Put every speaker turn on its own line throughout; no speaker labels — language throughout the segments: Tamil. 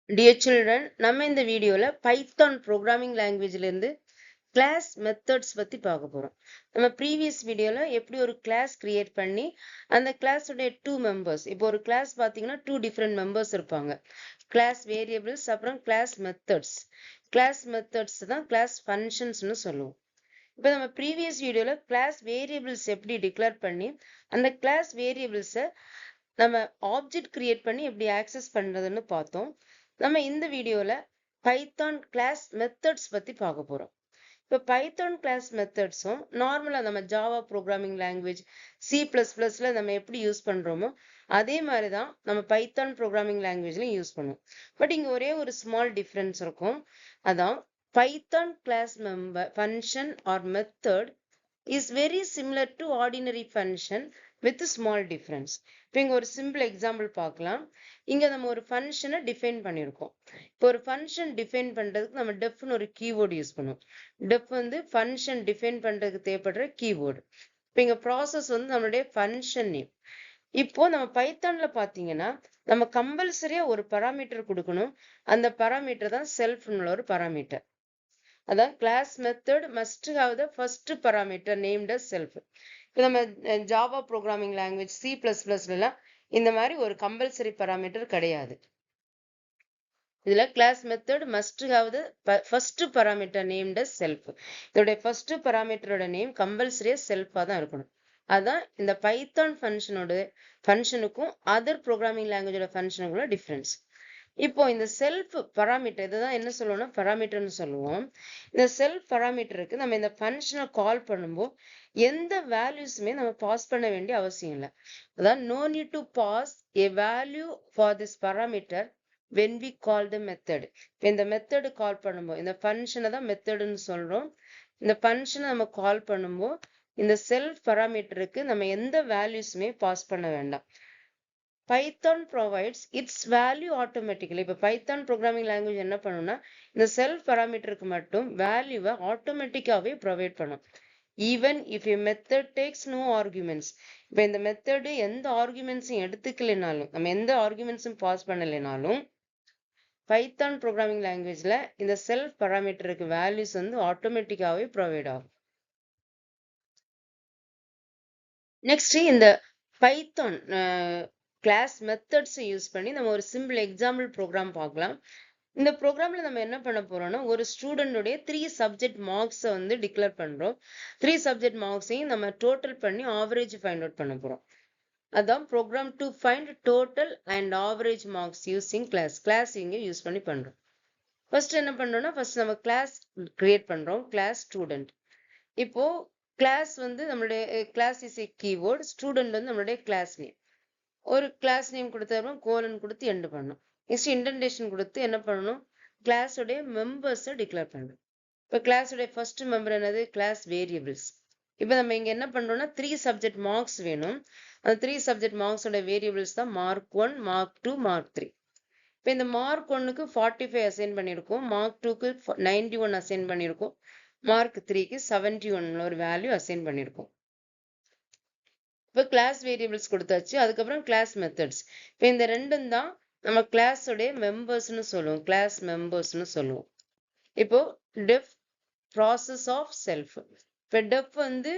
Dear children, நம்ம இந்த வீடியோல பைத்தான் ப்ரோக்ராமிங் லாங்குவேஜ்ல இருந்து கிளாஸ் மெத்தட்ஸ் பத்தி பார்க்க போறோம். நம்ம ப்ரீவியஸ் வீடியோல எப்படி ஒரு கிளாஸ் கிரியேட் பண்ணி அந்த கிளாஸோட 2 மெம்பர்ஸ், இப்போ ஒரு கிளாஸ் பாத்தீங்கன்னா 2 டிஃப்ரெண்ட் மெம்பர்ஸ் இருப்பாங்க. கிளாஸ் வேரியபிள்ஸ் அப்புறம் கிளாஸ் மெத்தட்ஸ். கிளாஸ் மெத்தட்ஸ் தான் கிளாஸ் ஃபங்க்ஷன்ஸ்னு சொல்லுவோம். இப்போ நம்ம ப்ரீவியஸ் வீடியோல கிளாஸ் வேரியபிள்ஸ் எப்படி டிக்ளேர் பண்ணி அந்த கிளாஸ் வேரியபிள்ஸை நம்ம ஆப்ஜெக்ட் கிரியேட் பண்ணி எப்படி ஆக்சஸ் பண்றதுன்னு பார்த்தோம். நம்ம இந்த வீடியோல பைத்தான் கிளாஸ் மெத்தட்ஸ் பத்தி பார்க்க போறோம். இப்போ பைத்தான் கிளாஸ் மெத்தட்ஸும் நார்மலா நம்ம ஜாவா ப்ரோக்ராமிங் லாங்குவேஜ் C++ல நம்ம எப்படி யூஸ் பண்றோமோ அதே மாதிரி தான் நம்ம பைத்தான் ப்ரோக்ராமிங் லாங்குவேஜ்லயும் யூஸ் பண்ணுவோம். பட் இங்க ஒரே ஒரு ஸ்மால் டிஃபரன்ஸ் இருக்கும். அதான் Python class member function or method is very similar to ordinary function with a small difference. இப்போ இங்க ஒரு சிம்பிள் எக்ஸாம்பிள் பார்க்கலாம். இங்க நம்ம ஒரு ஃபங்க்ஷனை டிஃபைன் பண்ணியிருக்கோம். இப்போ ஒரு ஃபங்க்ஷன் டிஃபைன் பண்றதுக்கு நம்ம டெஃப்னு ஒரு கீவேர்டு யூஸ் பண்ணுவோம். டெஃப் வந்து ஃபங்க்ஷன் டிஃபைன் பண்றதுக்கு தேவைப்படுற கீவேர்டு. இப்போ இங்க ப்ராசஸ் வந்து நம்மளுடைய ஃபங்க்ஷன் நேம். இப்போ நம்ம பைத்தான்ல பாத்தீங்கன்னா நம்ம கம்பல்சரியா ஒரு பராமீட்டர் கொடுக்கணும். அந்த பராமீட்டர் தான் செல்ஃப்னு ஒரு பராமீட்டர். அதான் class method must have the first parameter named as self. இப்போ நம்ம ஜாவா ப்ரோக்ராமிங் லாங்குவேஜ் C++லாம் இந்த மாதிரி ஒரு கம்பல்சரி பராமீட்டர் கிடையாது. இதுல class method must have the first parameter named as self. இதோட ஃபர்ஸ்ட் பராமீட்டரோட நேம் கம்பல்சரியா செல்ஃபா தான் இருக்கணும். அதான் இந்த பைத்தான் ஃபங்க்ஷனுக்கும் அதர் ப்ரோக்ராமிங் லாங்குவேஜோட ஃபங்க்ஷனுக்குள்ள டிஃபரன்ஸ். இப்போ இந்த செல்ஃப் பராமீட்டர் இதுதான் என்ன சொல்லுவோம்னா பராமீட்டர்னு சொல்லுவோம். இந்த செல்ஃப் பராமீட்டருக்கு நம்ம இந்த ஃபங்க்ஷனை கால் பண்ணும்போது எந்த வேல்யூஸுமே நம்ம பாஸ் பண்ண வேண்டிய அவசியம் இல்லை. அதான் no need to pass a value for this parameter when we call the method. இந்த மெத்தடு கால் பண்ணும்போது இந்த ஃபங்க்ஷனை தான் மெத்தடுன்னு சொல்றோம். இந்த ஃபங்க்ஷனை நம்ம கால் பண்ணும்போது இந்த செல்ஃப் பராமீட்டருக்கு நம்ம எந்த வேல்யூஸுமே பாஸ் பண்ண வேண்டாம். Python provides its value automatically. இப்போ பைத்தான் ப்ரோக்ராமிங் லாங்குவேஜ் என்ன பண்ணும்னா இந்த செல்ஃப் பராமீட்டருக்கு மட்டும் வேல்யூவை ஆட்டோமேட்டிக்காவே ப்ரொவைட் பண்ணும். Even if a method takes no arguments. இப்போ இந்த மெத்தடு எந்த ஆர்குமெண்ட்ஸும் எடுத்துக்கலைனாலும் நம்ம எந்த ஆர்குமெண்ட்ஸும் பாஸ் பண்ணலைனாலும் பைத்தான் ப்ரோக்ராமிங் லாங்குவேஜ்ல இந்த செல்ஃப் பராமீட்டருக்கு வேல்யூஸ் வந்து ஆட்டோமேட்டிக்காவே ப்ரொவைட் ஆகும். நெக்ஸ்ட் இந்த பைத்தான் கிளாஸ் மெத்தட்ஸை யூஸ் பண்ணி நம்ம ஒரு சிம்பிள் எக்ஸாம்பிள் ப்ரோக்ராம் பார்க்கலாம். இந்த ப்ரோக்ராம்ல நம்ம என்ன பண்ண போறோம்னா ஒரு ஸ்டூடெண்டோடைய 3 சப்ஜெக்ட் மார்க்ஸை வந்து டிக்ளேர் பண்றோம். 3 சப்ஜெக்ட் மார்க்ஸையும் நம்ம டோட்டல் பண்ணி ஆவரேஜ் ஃபைண்ட் அவுட் பண்ண போறோம். அதான் program to find total and average marks using class இங்க யூஸ் பண்ணி பண்றோம். ஃபர்ஸ்ட் என்ன பண்றோம்னா ஃபர்ஸ்ட் நம்ம கிளாஸ் கிரியேட் பண்றோம். Class student. இப்போ கிளாஸ் வந்து நம்மளுடைய class is a keyword. Student வந்து நம்மளுடைய கிளாஸ் நேம். ஒரு கிளாஸ் நேம் கொடுத்தப்பறம் கோலன் கொடுத்து எண்ட் பண்ணணும். நெக்ஸ்ட் இன்டென்டேஷன் கொடுத்து என்ன பண்ணணும் கிளாஸோடைய மெம்பர்ஸை டிக்ளேர் பண்ணணும். இப்போ கிளாஸோடைய ஃபர்ஸ்ட் மெம்பர் என்னது கிளாஸ் வேரியபிள்ஸ். இப்போ நம்ம இங்க என்ன பண்றோம்னா 3 சப்ஜெக்ட் மார்க்ஸ் வேணும். அந்த 3 சப்ஜெக்ட் மார்க்ஸோட வேரியபிள்ஸ் தான் மார்க் 1, மார்க் 2, மார்க் 3. இப்போ இந்த மார்க் 1க்கு 45 அசைன் பண்ணியிருக்கோம். மார்க் 2க்கு 91 அசைன் பண்ணியிருக்கோம். மார்க் 3க்கு 71 ஒரு வேல்யூ அசைன் பண்ணியிருக்கோம். இப்போ கிளாஸ் வேரியபிள்ஸ் கொடுத்தாச்சு. அதுக்கப்புறம் கிளாஸ் மெத்தட்ஸ். இப்போ இந்த ரெண்டும் தான் நம்ம கிளாஸோடைய மெம்பர்ஸ்னு சொல்லுவோம். கிளாஸ் மெம்பர்ஸ்னு சொல்லுவோம். இப்போ டெஃப் ப்ராசஸ் ஆஃப் செல்ஃப். இப்போ டெஃப் வந்து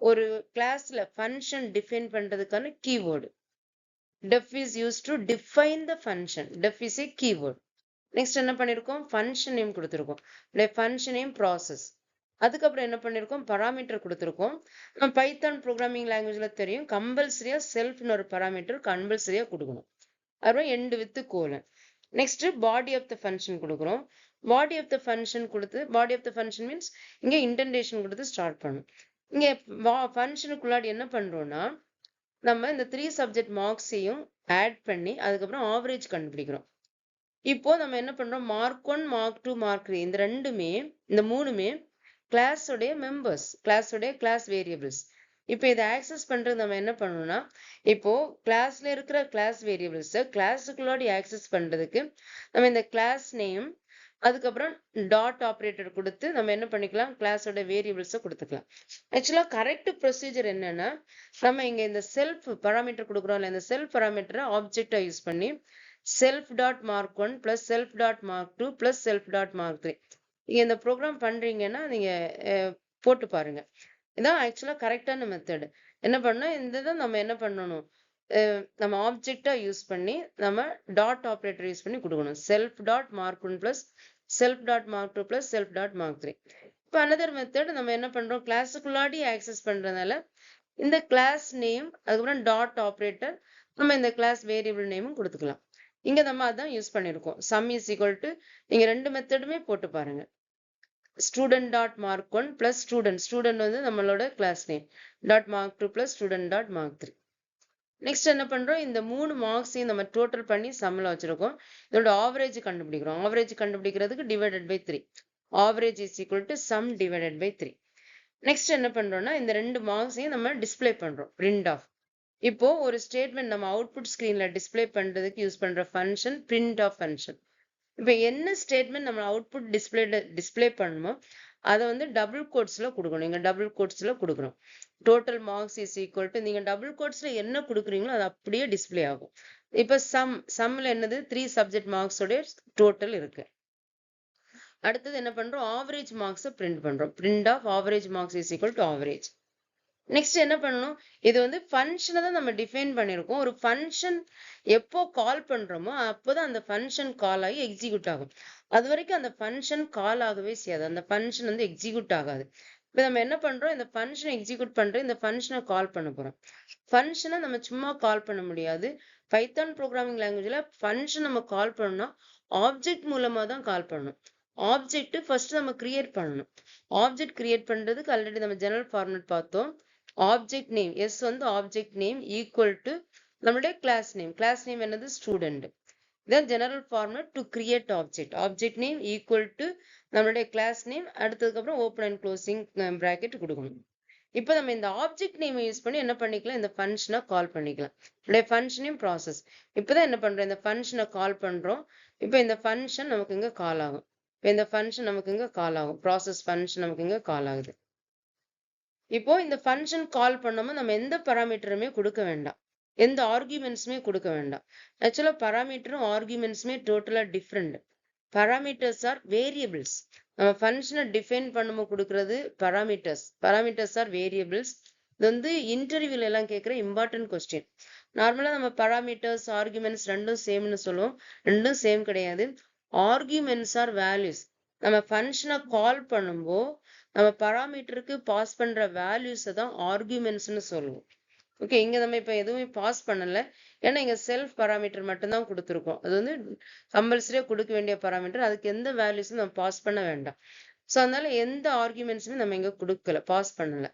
ஒரு கிளாஸ்ல ஃபங்க்ஷன் டிஃபைன் பண்றதுக்கான keyword. Def is use to define the function. Def is a keyword. Next என்ன பண்ணிருக்கோம் ஃபங்க்ஷன் நேம் கொடுத்துருக்கோம். Function name process. அதுக்கப்புறம் என்ன பண்ணிருக்கோம் பராமீட்டர் கொடுத்துருக்கோம். நம்ம பைத்தான் ப்ரோக்ராமிங் லாங்குவேஜ்ல தெரியும் கம்பல்சரியா செல்ஃப்னு ஒரு பராமீட்டர் கம்பல்சரியா கொடுக்கணும். அப்புறம் end with colon. Next body of the function கொடுக்குறோம். பாடி ஆஃப் த ஃபங்க்ஷன் கொடுத்து body of the function means இங்க இன்டென்டேஷன் கொடுத்து ஸ்டார்ட் பண்ணும். இங்க ஃபங்க்ஷனுக்குள்ளாடி என்ன பண்றோம்னா நம்ம இந்த 3 சப்ஜெக்ட் மார்க்ஸையும் ஆட் பண்ணி அதுக்கப்புறம் ஆவரேஜ் கண்டுபிடிக்கிறோம். இப்போ நம்ம என்ன பண்றோம் மார்க் 1, மார்க் 2, மார்க் 3 இந்த மூணுமே கிளாஸோடைய மெம்பர்ஸ். கிளாஸோடைய கிளாஸ் வேரியபிள்ஸ். இப்போ இதை ஆக்சஸ் பண்றது நம்ம என்ன பண்ணணும்னா இப்போ கிளாஸ்ல இருக்கிற கிளாஸ் வேரியபிள்ஸை கிளாஸுக்குள்ளாடி ஆக்சஸ் பண்றதுக்கு நம்ம இந்த கிளாஸ் நேம் அதுக்கப்புறம் டாட் ஆப்ரேட்டர் கொடுத்து நம்ம என்ன பண்ணிக்கலாம் கிளாஸோட வேரியபிள்ஸை கொடுத்துக்கலாம். ஆக்சுவலா கரெக்ட் ப்ரொசீஜர் என்னன்னா நம்ம இங்க இந்த செல்ஃப் பராமீட்டர் கொடுக்குறோம்ல இந்த செல்ஃப் பராமீட்டரை ஆப்ஜெக்டா யூஸ் பண்ணி self.mark1 plus self.mark2 plus self.mark3. நீங்க இந்த ப்ரோக்ராம் பண்றீங்கன்னா நீங்க போட்டு பாருங்க. இதான் ஆக்சுவலா கரெக்டான மெத்தட். என்ன பண்ணா இந்த நம்ம என்ன பண்ணணும், நம்ம ஆப்ஜெக்டா யூஸ் பண்ணி நம்ம டாட் ஆப்ரேட்டர் யூஸ் பண்ணி கொடுக்கணும். self.mark1 plus self.mark2 plus self.mark3. இப்போ another மெத்தட் நம்ம என்ன பண்றோம், கிளாஸுக்குள்ளாடி ஆக்சஸ் பண்றதுனால இந்த கிளாஸ் நேம் அதுக்கப்புறம் டாட் ஆப்ரேட்டர் நம்ம இந்த கிளாஸ் வேரியபிள் நேமும் கொடுத்துக்கலாம். இங்க நம்ம அதான் யூஸ் பண்ணிருக்கோம். sum is equal to நீங்க ரெண்டு மெத்தடுமே போட்டு பாருங்க. student.mark1 plus student வந்து நம்மளோட class name dot mark2 plus student.mark3. நெக்ஸ்ட் என்ன பண்றோம், இந்த 3 மார்க்ஸையும் நம்ம டோட்டல் பண்ணி சம்ல வச்சிருக்கோம். இதோட ஆவரேஜ் கண்டுபிடிக்கிறோம். ஆவரேஜ் கண்டுபிடிக்கிறதுக்கு divided by 3. Average is equal to sum divided by 3. Next என்ன பண்றோம்னா இந்த ரெண்டு மார்க்ஸையும் நம்ம டிஸ்பிளே பண்றோம், பிரிண்ட் ஆஃப். இப்போ ஒரு ஸ்டேட்மெண்ட் நம்ம அவுட்புட் ஸ்கிரீன்ல டிஸ்பிளே பண்றதுக்கு யூஸ் பண்ற ஃபங்க்ஷன் பிரிண்ட் ஆஃப் ஃபங்க்ஷன். இப்போ என்ன ஸ்டேட்மெண்ட் நம்ம அவுட்புட் டிஸ்பிளே பண்ணணுமோ அதை வந்து டபுள் கோட்ஸ்ல கொடுக்கணும். இங்க டபுள் கோட்ஸ்ல கொடுக்கணும். Total marks is equal to நீங்க டபுள் கோட்ஸ்ல என்ன கொடுக்குறீங்களோ அது அப்படியே டிஸ்பிளே ஆகும். இப்போ சம்ல என்னது 3 சப்ஜெக்ட் மார்க்ஸோட டோட்டல் இருக்கு. அடுத்தது என்ன பண்றோம், ஆவரேஜ் மார்க்ஸை பிரிண்ட் பண்றோம். Print of average marks is equal to average. Next என்ன பண்ணணும், இது வந்து ஃபங்க்ஷனை தான் நம்ம டிஃபைன் பண்ணியிருக்கோம். ஒரு ஃபங்க்ஷன் எப்போ கால் பண்றோமோ அப்போதான் அந்த ஃபங்க்ஷன் கால் ஆகி எக்ஸிக்யூட் ஆகும். அது வரைக்கும் அந்த ஃபங்க்ஷன் கால் ஆகவே செய்யாது, அந்த ஃபங்க்ஷன் வந்து எக்ஸிக்யூட் ஆகாது. இப்போ நம்ம என்ன பண்றோம், இந்த ஃபங்க்ஷனை எக்ஸிக்யூட் பண்ற இந்த ஃபங்க்ஷனை கால் பண்ண போறோம். ஃபங்க்ஷனை நம்ம சும்மா கால் பண்ண முடியாது. பைத்தான் ப்ரோக்ராமிங் லாங்குவேஜ்ல ஃபங்க்ஷன் நம்ம கால் பண்ணோம்னா ஆப்ஜெக்ட் மூலமா தான் கால் பண்ணணும். ஆப்ஜெக்ட் ஃபர்ஸ்ட் நம்ம கிரியேட் பண்ணணும். ஆப்ஜெக்ட் கிரியேட் பண்றதுக்கு ஆல்ரெடி நம்ம ஜெனரல் ஃபார்மேட் பார்த்தோம். ஆப்ஜெக்ட் நேம் எஸ் வந்து ஆப்ஜெக்ட் நேம் ஈக்குவல் டு நம்மளுடைய கிளாஸ் நேம். கிளாஸ் நேம் என்னது, ஸ்டூடெண்ட். இதான் general format to create object. Object name equal to நம்மளுடைய கிளாஸ் நேம், அடுத்ததுக்கு அப்புறம் ஓப்பன் அண்ட் க்ளோசிங் பிராக்கெட் கொடுக்கணும். இப்போ நம்ம இந்த ஆப்ஜெக்ட் நேம் யூஸ் பண்ணி என்ன பண்ணிக்கலாம், இந்த ஃபங்க்ஷனை கால் பண்ணிக்கலாம். நம்மளுடைய ஃபங்க்ஷனையும் ப்ராசஸ் இப்போதான் என்ன பண்றோம், இந்த ஃபங்க்ஷனை கால் பண்றோம். இப்போ இந்த ஃபங்க்ஷன் நமக்கு இங்க கால் ஆகும். இப்போ இந்த ஃபங்க்ஷன் நமக்கு இங்க கால் ஆகும். ப்ராசஸ் ஃபங்க்ஷன் நமக்கு இங்க கால் ஆகுது. இப்போ இந்த ஃபங்க்ஷன் கால் பண்ணாம நம்ம எந்த பராமீட்டருமே கொடுக்க வேண்டாம், எந்த ஆர்குமெண்ட்ஸுமே கொடுக்க வேண்டாம். ஆக்சுவலா பராமீட்டரும் ஆர்குமெண்ட்ஸுமே டோட்டலா டிஃப்ரெண்ட். Parameters R variables. நம்ம ஃபங்க்ஷனை டிஃபைன் பண்ணும்போது கொடுக்கறது பராமீட்டர்ஸ் ஆர் வேரியபிள்ஸ். இது வந்து இன்டர்வியூல எல்லாம் கேட்கிற இம்பார்ட்டன்ட் கொஸ்டின். நார்மலா நம்ம பராமீட்டர்ஸ் ஆர்குமெண்ட்ஸ் ரெண்டும் சேம்னு சொல்லுவோம். ரெண்டும் சேம் கிடையாது. Arguments are values. நம்ம ஃபங்க்ஷனை கால் பண்ணும்போது நம்ம பராமீட்டருக்கு பாஸ் பண்ற வேல்யூஸை தான் ஆர்குமெண்ட்ஸ்னு சொல்லுவோம். ஓகே, இங்க நம்ம இப்ப எதுவுமே பாஸ் பண்ணல, ஏன்னா இங்க செல்ஃப் பராமீட்டர் மட்டும்தான் கொடுத்துருக்கோம். அது வந்து கம்பல்சரியா கொடுக்க வேண்டிய பராமீட்டர். அதுக்கு எந்த வேல்யூஸும் நம்ம பாஸ் பண்ண வேண்டாம். ஸோ அதனால எந்த ஆர்குமெண்ட்ஸுமே நம்ம இங்க கொடுக்கல, பாஸ் பண்ணல.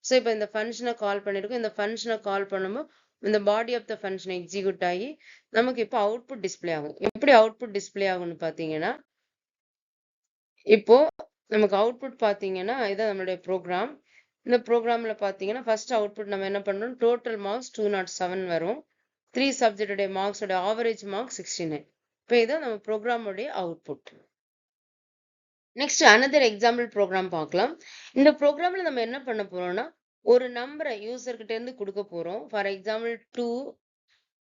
ஸோ இப்போ இந்த ஃபங்க்ஷனை கால் பண்ணிருக்கோம். இந்த ஃபங்க்ஷனை கால் பண்ணும்போது இந்த body of the function execute ஆகி நமக்கு இப்போ அவுட்புட் டிஸ்பிளே ஆகும். எப்படி அவுட்புட் டிஸ்பிளே ஆகும்னு பாத்தீங்கன்னா, இப்போ நமக்கு அவுட்புட் பாத்தீங்கன்னா இதான் நம்மளுடைய ப்ரோக்ராம். இந்த ப்ரோக்ராம்ல பாத்தீங்கன்னா ஃபர்ஸ்ட் அவுட்புட் நம்ம என்ன பண்றோம், டோட்டல் மார்க்ஸ் 207 வரும். 3 சப்ஜெக்டோட மார்க்ஸோட ஆவரேஜ் மார்க் 69. இப்போ இதான் நம்ம ப்ரோக்ராமோடைய output. Next another example program பார்க்கலாம். இந்த ப்ரோக்ராம்ல நம்ம என்ன பண்ண போறோம்னா, ஒரு நம்பரை யூசர் கிட்ட இருந்து கொடுக்க போறோம். For example 2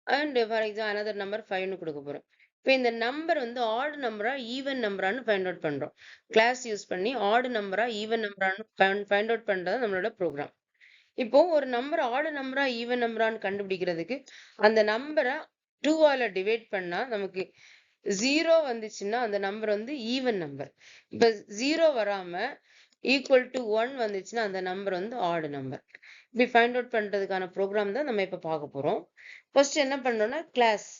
and for example another number 5ன்னு கொடுக்க போறோம். இப்போ இந்த நம்பர் வந்து ஆட் நம்பரா ஈவன் நம்பரான்னு ஃபைண்ட் அவுட் பண்றோம். கிளாஸ் யூஸ் பண்ணி ஆட் நம்பரா ஈவன் நம்பரான்னு ஃபைண்ட் அவுட் பண்றது நம்மளோட ப்ரோக்ராம். இப்போ ஒரு நம்பர் ஆட் நம்பரா ஈவன் நம்பரான்னு கண்டுபிடிக்கிறதுக்கு அந்த நம்பரை 2ஆல டிவைட் பண்ணா நமக்கு 0 வந்துச்சுன்னா அந்த நம்பர் வந்து ஈவன் நம்பர். இப்ப 0 வராம ஈக்குவல் டு 1 வந்துச்சுன்னா அந்த நம்பர் வந்து ஆட் நம்பர். இப்படி ஃபைண்ட் அவுட் பண்றதுக்கான ப்ரோக்ராம் தான் நம்ம இப்ப பார்க்க போறோம். ஃபர்ஸ்ட் என்ன பண்றோம்னா கிளாஸ்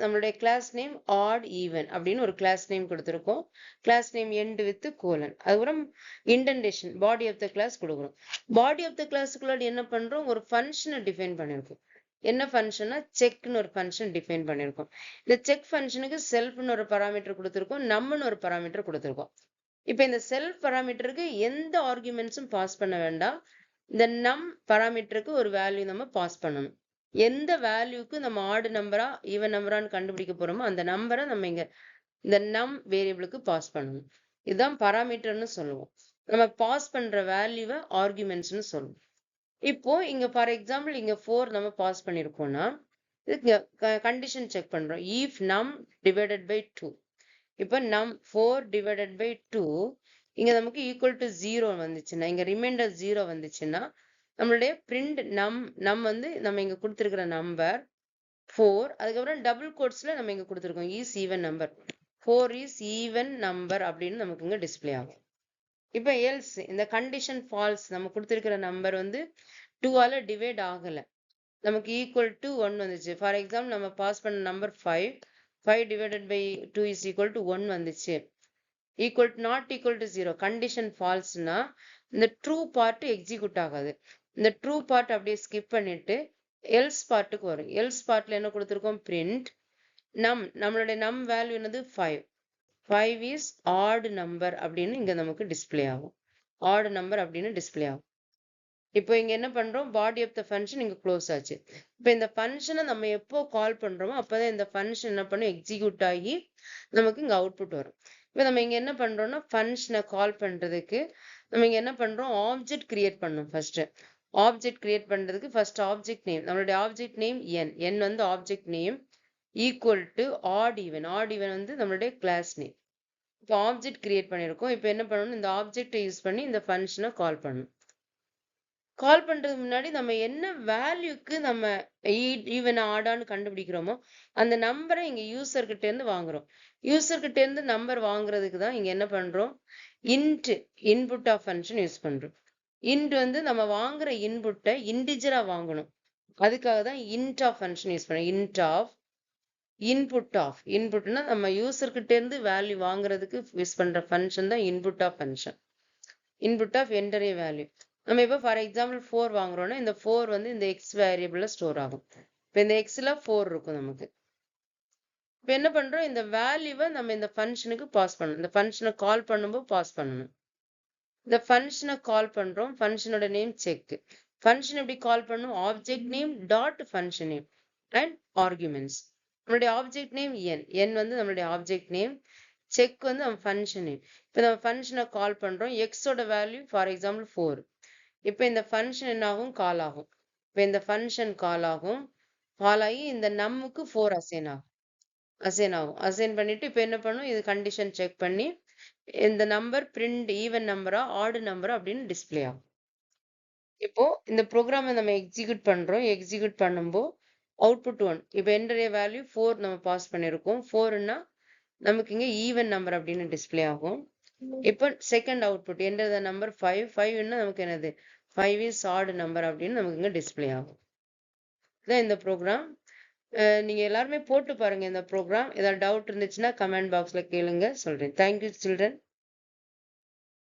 நம்மளுடைய கிளாஸ் நேம் ஆட் ஈவன் அப்படின்னு ஒரு கிளாஸ் நேம் கொடுத்துருக்கோம். Class name end with colon. அதுக்கப்புறம் indentation body of the class கொடுக்குறோம். பாடி ஆஃப் த கிளாஸுக்குள்ள என்ன பண்றோம், ஒரு ஃபங்க்ஷனை டிஃபைன் பண்ணிருக்கோம். என்ன ஃபங்க்ஷன்னா செக்னு ஒரு ஃபங்க்ஷன் டிஃபைன் பண்ணிருக்கோம். இந்த செக் ஃபங்க்ஷனுக்கு செல்ஃப்னு ஒரு பராமீட்டர் கொடுத்துருக்கோம், நம்மன்னு ஒரு பராமீட்டர் கொடுத்துருக்கோம். இப்போ இந்த செல்ஃப் பராமீட்டருக்கு எந்த ஆர்குமெண்ட்ஸும் பாஸ் பண்ண வேண்டாம். இந்த நம் பராமீட்டருக்கு ஒரு வேல்யூ நம்ம பாஸ் பண்ணணும். எந்த வேல்யூக்கு நம்ம ஆட் நம்பரா ஈவன் நம்பரான்னு கண்டுபிடிக்க போறோமோ அந்த நம்பரை நம்ம இங்க இந்த நம் வேரியபிளுக்கு பாஸ் பண்ணணும். இதுதான் பராமீட்டர்னு சொல்லுவோம். நம்ம பாஸ் பண்ற வேல்யூவை ஆர்குமெண்ட்ஸ்னு சொல்லுவோம். இப்போ இங்க ஃபார் எக்ஸாம்பிள் இங்க 4 நம்ம பாஸ் பண்ணிருக்கோம்னா இது கண்டிஷன் செக் பண்றோம். இஃப் நம் டிவைடட் பை 2. இப்போ நம் 4 டிவைடட் பை 2 இங்க நமக்கு ஈக்குவல் டு 0 வந்துச்சுன்னா, இங்க ரிமைண்டர் 0 வந்துச்சுன்னா நம்மளுடைய பிரிண்ட் நம் வந்து நம்ம இங்க கொடுத்திருக்கிற நம்பர் 4, அதுக்கப்புறம் டபுள் கோட்ஸ்ல நம்ம இங்க கொடுத்திருக்கோம் is even number. 4 is even number அப்படின்னு நமக்கு இங்க டிஸ்பிளே ஆகும். இப்போ எல்ஸ் இந்த கண்டிஷன் ஃபால்ஸ், நம்ம கொடுத்திருக்கிற நம்பர் வந்து 2 ஆல டிவைட் ஆகல, நமக்கு ஈக்குவல் டு 1 வந்துச்சு. ஃபார் எக்ஸாம்பிள் நம்ம பாஸ் பண்ண number 5 divided by 2 is equal to 1 வந்துச்சு. Equal not equal to 0. Condition ஃபால்ஸ்னா இந்த ட்ரூ பார்ட் எக்ஸிக்யூட் ஆகாது. இந்த ட்ரூ பார்ட் அப்படியே ஸ்கிப் பண்ணிட்டு எல்ஸ் பார்ட்டுக்கு வரும். எல்ஸ் பார்ட்ல என்ன கொடுத்துருக்கோம், பிரிண்ட் நம்மளுடைய நம் வேல்யூ என்னது 5 இஸ் ஆட் நம்பர் அப்படின்னு இங்க நமக்கு டிஸ்பிளே ஆகும். ஆட் நம்பர் அப்படின்னு டிஸ்பிளே ஆகும். இப்போ இங்க என்ன பண்றோம், பாடி ஆஃப் த ஃபங்க்ஷன் இங்க க்ளோஸ் ஆச்சு. இப்போ இந்த ஃபங்க்ஷனை நம்ம எப்போ கால் பண்றோமோ அப்பதான் இந்த ஃபங்க்ஷன் என்ன பண்ணும், எக்ஸிக்யூட் ஆகி நமக்கு இங்க அவுட்புட் வரும். இப்போ நம்ம இங்க என்ன பண்றோம்னா, ஃபங்க்ஷனை கால் பண்றதுக்கு நம்ம இங்க என்ன பண்றோம், ஆப்ஜெக்ட் கிரியேட் பண்ணணும். ஃபர்ஸ்ட் ஆப்ஜெக்ட் கிரியேட் பண்றதுக்கு ஃபர்ஸ்ட் ஆப்ஜெக்ட் நேம், நம்மளுடைய ஆப்ஜெக்ட் நேம் n வந்து object name equal to add even வந்து நம்மளுடைய கிளாஸ் நேம். இப்போ ஆப்ஜெக்ட் கிரியேட் பண்ணிருக்கோம். இப்போ என்ன பண்ணணும், இந்த ஆப்ஜெக்டை யூஸ் பண்ணி இந்த ஃபங்க்ஷனை கால் பண்ணணும். கால் பண்றதுக்கு முன்னாடி நம்ம என்ன வேல்யூக்கு நம்ம ஈவன் ஆடான்னு கண்டுபிடிக்கிறோமோ அந்த நம்பரை இங்க யூசர் கிட்ட இருந்து வாங்குறோம். யூசர் கிட்ட இருந்து நம்பர் வாங்குறதுக்கு தான் இங்க என்ன பண்றோம், int input of function use பண்றோம். இன்ட் வந்து நம்ம வாங்குற இன்புட்டை இன்டிஜரா வாங்கணும், அதுக்காக தான் இன்ட் ஆஃப் ஃபங்க்ஷன் யூஸ் பண்றோம். இன்ட் ஆஃப் இன்புட்னா நம்ம யூசர் கிட்ட இருந்து வேல்யூ வாங்குறதுக்கு யூஸ் பண்ற ஃபங்க்ஷன் தான் input of function. Input of enter a value. நம்ம இப்போ ஃபார் எக்ஸாம்பிள் 4 வாங்குறோம்னா இந்த 4 வந்து இந்த எக்ஸ் வேரியபிள்ல ஸ்டோர் ஆகும். இப்போ இந்த எக்ஸ்ல 4 இருக்கும் நமக்கு. இப்போ என்ன பண்றோம், இந்த வேல்யூவை நம்ம இந்த ஃபங்க்ஷனுக்கு பாஸ் பண்ணணும். இந்த ஃபங்க்ஷனை கால் பண்ணும்போது பாஸ் பண்ணணும். இந்த ஃபங்க்ஷனை கால் பண்றோம். ஃபங்க்ஷனோட நேம் செக். ஃபங்க்ஷன் எப்படி கால் பண்ணணும், object name dot function name and arguments. நம்மளுடைய ஆப்ஜெக்ட் நேம் n வந்து நம்மளுடைய ஆப்ஜெக்ட் நேம், செக் வந்து நம்ம ஃபங்க்ஷன் நேம். இப்போ நம்ம ஃபங்க்ஷனை கால் பண்றோம். எக்ஸோட வேல்யூ ஃபார் எக்ஸாம்பிள் 4. இப்போ இந்த ஃபங்க்ஷன் என்ன ஆகும், கால் ஆகும். இப்போ இந்த ஃபங்க்ஷன் கால் ஆகும். கால் ஆகி இந்த நம்முக்கு 4 அசைன் ஆகும். அசைன் பண்ணிட்டு இப்போ என்ன பண்ணும், இது கண்டிஷன் செக் பண்ணி இந்த நம்பர் பிரிண்ட் ஈவன் நம்பரா ஆட் நம்பரா அப்படின்னு டிஸ்பிளே ஆகும். இப்போ இந்த ப்ரோக்ராமை நம்ம எக்ஸிக்யூட் பண்றோம். எக்ஸிக்யூட் பண்ணும்போது அவுட்புட் 1. இப்போ என்டர் ஏ வேல்யூ 4 நம்ம பாஸ் பண்ணிருக்கோம். 4ன்னா நமக்கு இங்க ஈவன் நம்பர் அப்படின்னு டிஸ்பிளே ஆகும். இப்போ second output enter the number 5ன்னா நமக்கு என்னது 5 இஸ் ஆட் நம்பர் அப்படின்னு நமக்கு இங்க டிஸ்பிளே ஆகும். இதான் இந்த ப்ரோக்ராம். நீங்க எல்லாருமே போட்டு பாருங்க இந்த ப்ரோக்ராம். ஏதாவது டவுட் இருந்துச்சுன்னா கமெண்ட் பாக்ஸ்ல கேளுங்க, சொல்றேன். Thank you children.